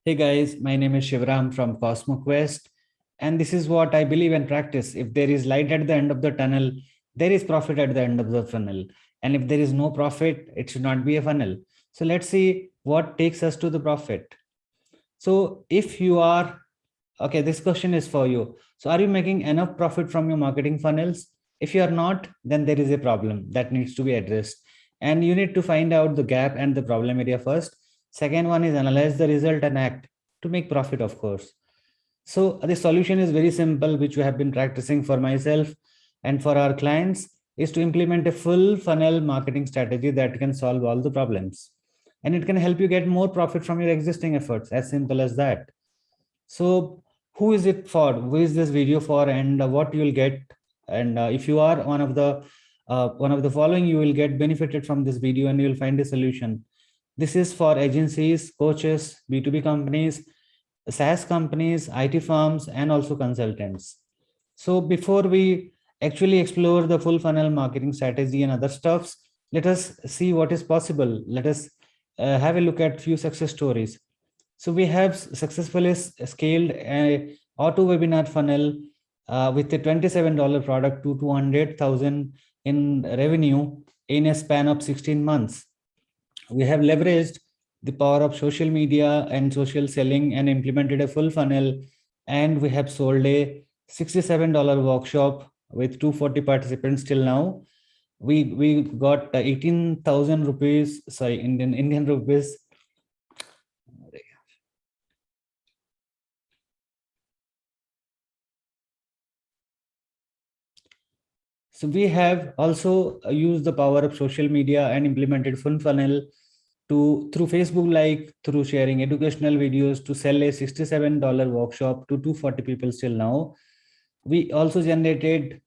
Hey guys, my name is Shivram from CosmoQuest, and this is what I believe and practice. If there is light at the end of the tunnel, there is profit at the end of the funnel. And if there is no profit, it should not be a funnel. So let's see what takes us to the profit. So if you are, okay, this question is for you. So are you making enough profit from your marketing funnels? If you are not, then there is a problem that needs to be addressed. And you need to find out the gap and the problem area first. Second one is analyze the result and act to make profit, of course. So the solution is very simple, which we have been practicing for myself and for our clients, is to implement a full funnel marketing strategy that can solve all the problems. And it can help you get more profit from your existing efforts, as simple as that. So who is it for? Who is this video for, and what you will get? And if you are one of the following, you will get benefited from this video and you will find a solution. This is for agencies, coaches, B2B companies, SaaS companies, IT firms, and also consultants. So before we actually explore the full funnel marketing strategy and other stuffs, let us see what is possible. Let us have a look at few success stories. So we have successfully scaled a auto webinar funnel with a $27 product to 200,000 in revenue in a span of 16 months. We have leveraged the power of social media and social selling and implemented a full funnel, and we have sold a $67 workshop with 240 participants till now. We got 18,000 rupees, sorry, Indian rupees. So we have also used the power of social media and implemented full funnel to through Facebook, like through sharing educational videos, to sell a $67 workshop to 240 people till now. We also generated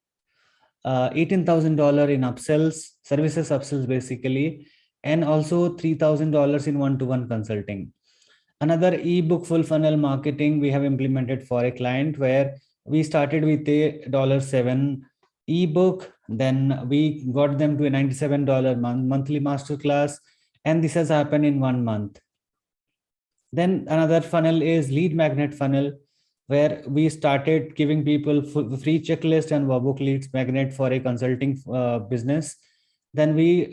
$18,000 in upsells, services upsells basically, and also $3,000 in one-to-one consulting. Another ebook full funnel marketing we have implemented for a client, where we started with a $7 ebook, then we got them to a $97 monthly masterclass, and this has happened in 1 month. Then another funnel is lead magnet funnel, where we started giving people free checklist and workbook leads magnet for a consulting business. Then we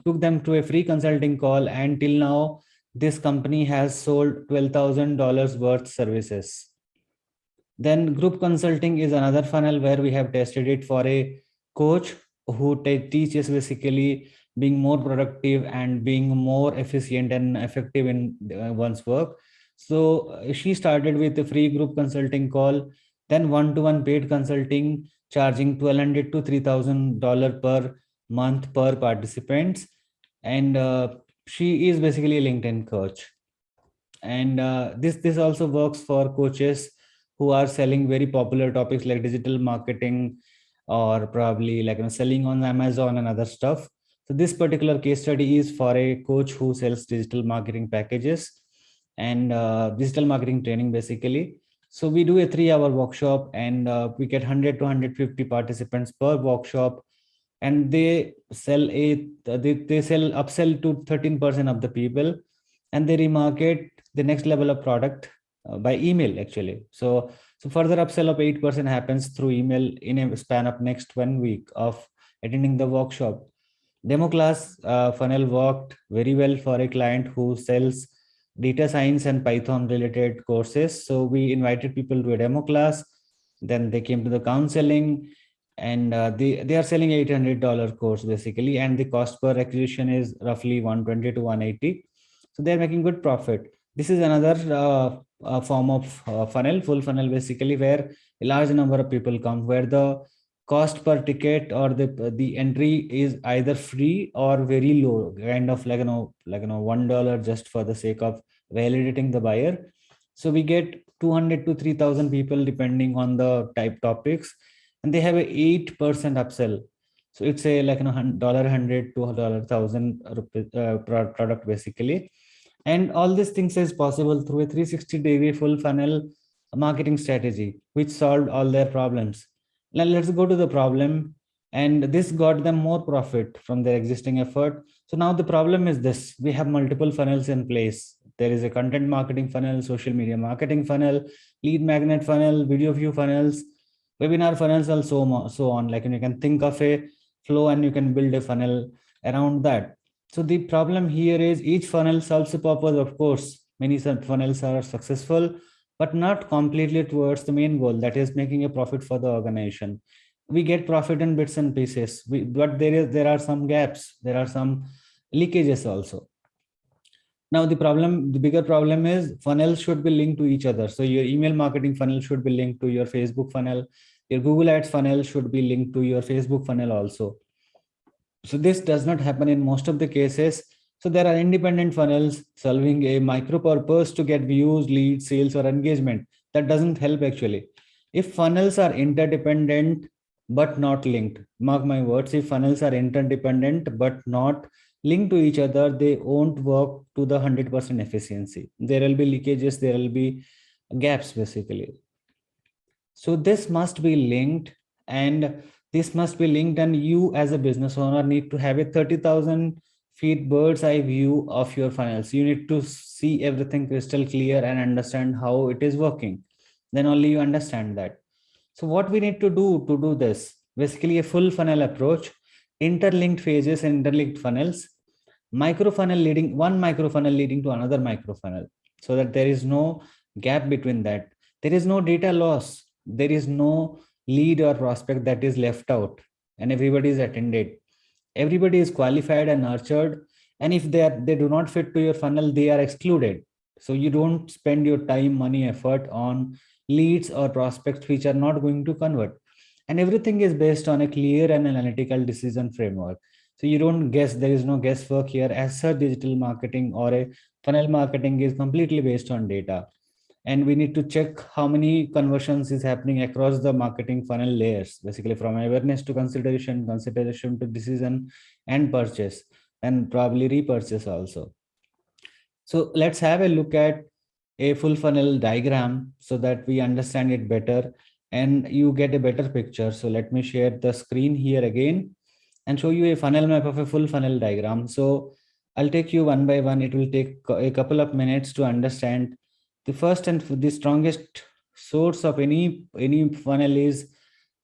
took them to a free consulting call, and till now this company has sold $12,000 worth services. Then group consulting is another funnel where we have tested it for a coach who teaches basically being more productive and being more efficient and effective in one's work. So she started with a free group consulting call, then one-to-one paid consulting, charging $1,200 to $3,000 per month per participants. And she is basically a LinkedIn coach. And this also works for coaches who are selling very popular topics like digital marketing, or probably like selling on Amazon and other stuff. So this particular case study is for a coach who sells digital marketing packages and digital marketing training basically. So we do a 3-hour workshop, and we get 100 to 150 participants per workshop, and they sell they sell upsell to 13% of the people, and they remarket the next level of product by email actually. So further upsell of 8% happens through email in a span of next 1 week of attending the workshop. Demo class funnel worked very well for a client who sells data science and Python related courses. So we invited people to a demo class, then they came to the counseling, and they are selling $800 course basically, and the cost per acquisition is roughly 120 to 180. So they're making good profit. This is another form of funnel, full funnel basically, where a large number of people come, where the cost per ticket or the entry is either free or very low, kind of like $1 just for the sake of validating the buyer. So we get 200 to 3,000 people depending on the type topics, and they have a 8% upsell. So it's a $100 to $1,000 product basically. And all these things is possible through a 360-degree full funnel marketing strategy, which solved all their problems. Now let's go to the problem. And this got them more profit from their existing effort. So now the problem is this: we have multiple funnels in place. There is a content marketing funnel, social media marketing funnel, lead magnet funnel, video view funnels, webinar funnels, and so on. Like, and you can think of a flow and you can build a funnel around that. So the problem here is each funnel serves a purpose. Of course, many funnels are successful, but not completely towards the main goal, that is making a profit for the organization. We get profit in bits and pieces, but there are some gaps, there are some leakages also. Now the bigger problem is funnels should be linked to each other. So your email marketing funnel should be linked to your Facebook funnel. Your Google Ads funnel should be linked to your Facebook funnel also. So this does not happen in most of the cases. So there are independent funnels solving a micro purpose to get views, leads, sales, or engagement. That doesn't help actually. If funnels are interdependent but not linked, mark my words, if funnels are interdependent but not linked to each other, they won't work to the 100% efficiency. There will be leakages, there will be gaps basically. So this must be linked, and you as a business owner need to have a 30,000 feet bird's eye view of your funnels. You need to see everything crystal clear and understand how it is working. Then only you understand that. So what we need to do this, basically a full funnel approach, interlinked phases and interlinked funnels, micro funnel leading to another micro funnel, so that there is no gap between that. There is no data loss. There is no lead or prospect that is left out, and everybody is attended. Everybody is qualified and nurtured. And if they do not fit to your funnel, they are excluded. So you don't spend your time, money, effort on leads or prospects which are not going to convert. And everything is based on a clear and analytical decision framework. So you don't guess, there is no guesswork here. As such, digital marketing or a funnel marketing is completely based on data. And we need to check how many conversions is happening across the marketing funnel layers, basically from awareness to consideration to decision and purchase, and probably repurchase also. So let's have a look at a full funnel diagram so that we understand it better and you get a better picture. So let me share the screen here again and show you a funnel map of a full funnel diagram. So I'll take you one by one. It will take a couple of minutes to understand. The first and the strongest source of any funnel is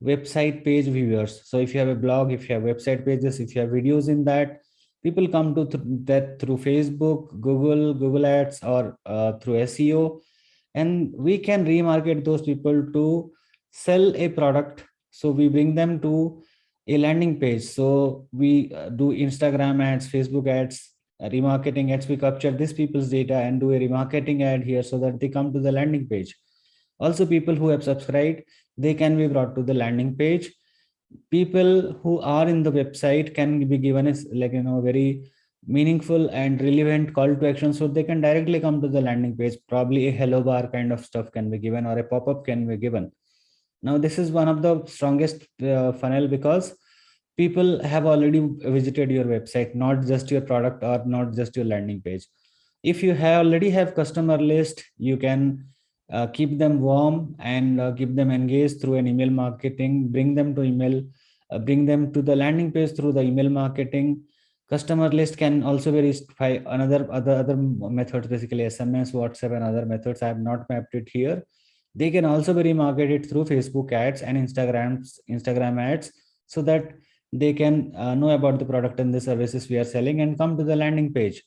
website page viewers. So if you have a blog, if you have website pages, if you have videos in that, people come to that through Facebook, Google Ads, or through SEO, and we can remarket those people to sell a product. So we bring them to a landing page. So we do Instagram ads, Facebook ads, remarketing ads. We capture these people's data and do a remarketing ad here so that they come to the landing page. Also, people who have subscribed, they can be brought to the landing page. People who are in the website can be given a very meaningful and relevant call to action, so they can directly come to the landing page. Probably a hello bar kind of stuff can be given, or a pop-up can be given. Now this is one of the strongest funnel, because people have already visited your website, not just your product or not just your landing page. If you already have customer list, you can keep them warm and keep them engaged through an email marketing, bring them to the landing page through the email marketing. Customer list can also be reached by other methods, basically SMS, WhatsApp, and other methods. I have not mapped it here. They can also be remarketed through Facebook ads and Instagram ads, so that they can know about the product and the services we are selling and come to the landing page.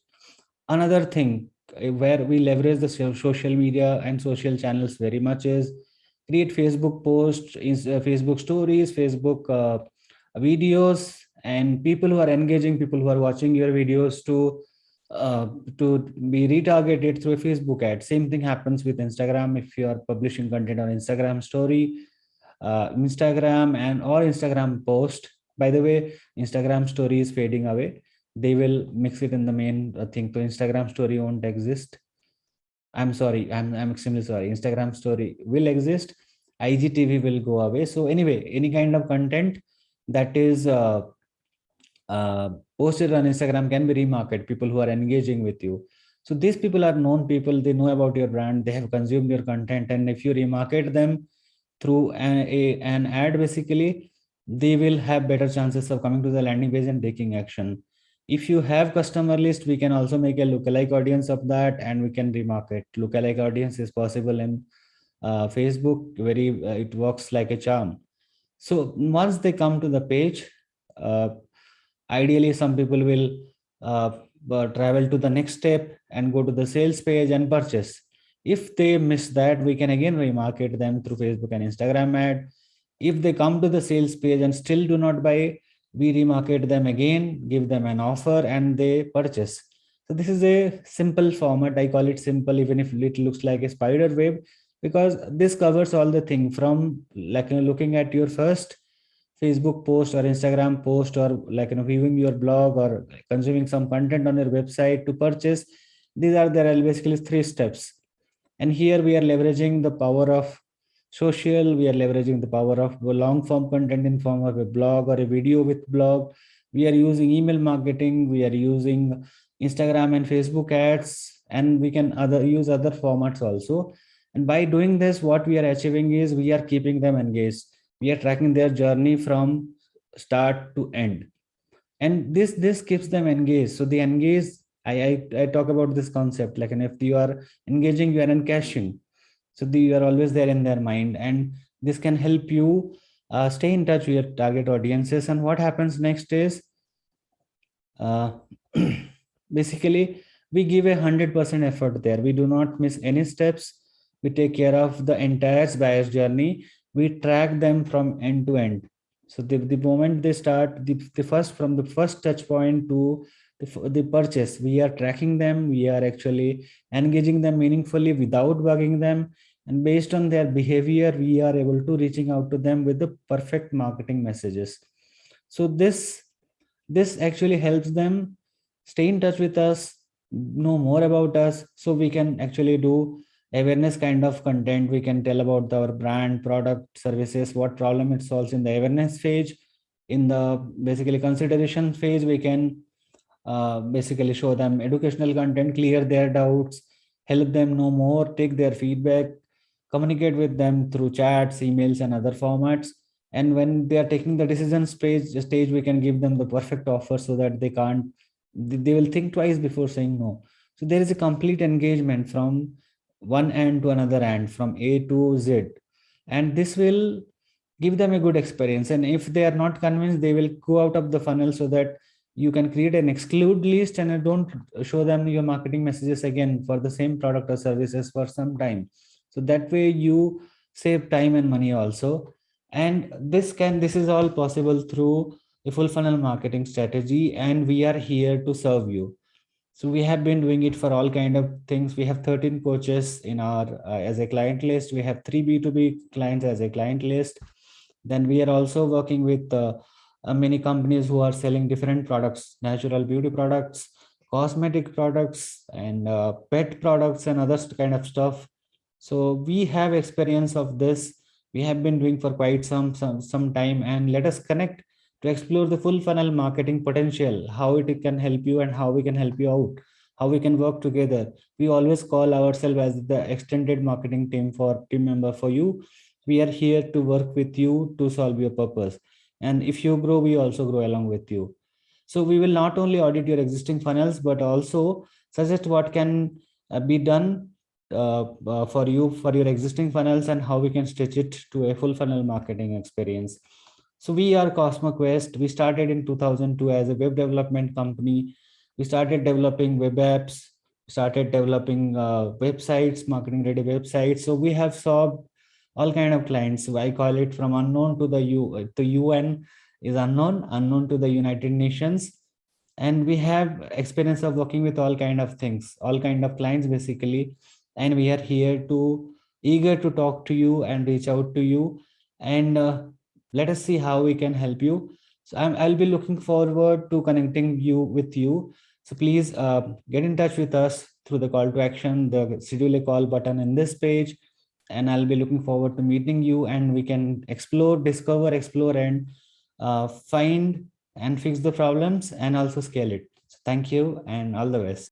Another thing where we leverage the social media and social channels very much is create Facebook posts, Facebook stories, Facebook videos, and people who are engaging, people who are watching your videos to be retargeted through a Facebook ad. Same thing happens with Instagram. If you are publishing content on Instagram story, Instagram or Instagram post. By the way, Instagram story is fading away. They will mix it in the main thing. So Instagram story won't exist. I'm sorry. I'm extremely sorry. Instagram story will exist. IGTV will go away. So anyway, any kind of content that is posted on Instagram can be remarketed. People who are engaging with you. So these people are known people. They know about your brand. They have consumed your content, and if you remarket them through an ad, basically, they will have better chances of coming to the landing page and taking action. If you have customer list, we can also make a lookalike audience of that, and we can remarket. Lookalike audience is possible in Facebook. It works like a charm. So once they come to the page, uh, ideally some people will uh, travel to the next step and go to the sales page and purchase. If they miss that, we can again remarket them through Facebook and Instagram ad. If they come to the sales page and still do not buy, we remarket them again, give them an offer, and they purchase. So this is a simple format. I call it simple, even if it looks like a spider web, because this covers all the thing from, like, looking at your first Facebook post or Instagram post, or like, viewing your blog or consuming some content on your website to purchase. These are there are basically three steps. And here we are leveraging the power of social. We are leveraging the power of long form content in form of a blog or a video with blog. We are using email marketing. We are using Instagram and Facebook ads, and we can use other formats also. And by doing this, what we are achieving is we are keeping them engaged. We are tracking their journey from start to end, and this keeps them engaged. So the engage, I talk about this concept, like, and if you are engaging, you are encashing. So you are always there in their mind, and this can help you stay in touch with your target audiences. And what happens next is, uh, basically, we give 100% effort there. We do not miss any steps. We take care of the entire buyer's journey. We track them from end to end. So the moment they start, the first, from the first touch point to the purchase, we are tracking them. We are actually engaging them meaningfully without bugging them. And based on their behavior, we are able to reaching out to them with the perfect marketing messages. So this actually helps them stay in touch with us, know more about us. So we can actually do awareness kind of content. We can tell about our brand, product, services, what problem it solves in the awareness phase. In the basically consideration phase, we can basically show them educational content, clear their doubts, help them know more, take their feedback, communicate with them through chats, emails, and other formats. And when they are taking the decision stage, we can give them the perfect offer so that they will think twice before saying no. So there is a complete engagement from one end to another end, from A to Z. And this will give them a good experience. And if they are not convinced, they will go out of the funnel, so that you can create an exclude list and don't show them your marketing messages again for the same product or services for some time. So that way you save time and money also. And this is all possible through a full funnel marketing strategy, and we are here to serve you. So we have been doing it for all kind of things. We have 13 coaches in our as a client list. We have 3 B2B clients as a client list. Then we are also working with many companies who are selling different products, natural beauty products, cosmetic products, and pet products, and other kind of stuff. So we have experience of this. We have been doing for quite some time, and let us connect to explore the full funnel marketing potential, how it can help you and how we can help you out, how we can work together. We always call ourselves as the extended marketing team member for you. We are here to work with you to solve your purpose. And if you grow, we also grow along with you. So we will not only audit your existing funnels, but also suggest what can be done for you for your existing funnels, and how we can stitch it to a full funnel marketing experience. So we are CosmoQuest. We started in 2002 as a web development company. We started developing web apps, started developing websites, marketing ready websites. So we have solved all kind of clients. So I call it from unknown to the UN is unknown to the United Nations. And we have experience of working with all kind of things, all kind of clients basically. And we are here to eager to talk to you and reach out to you, and let us see how we can help you. So I'll be looking forward to connecting you with you. So please get in touch with us through the call to action, the schedule a call button in this page, and I'll be looking forward to meeting you, and we can explore, and find and fix the problems, and also scale it. So thank you, and all the best.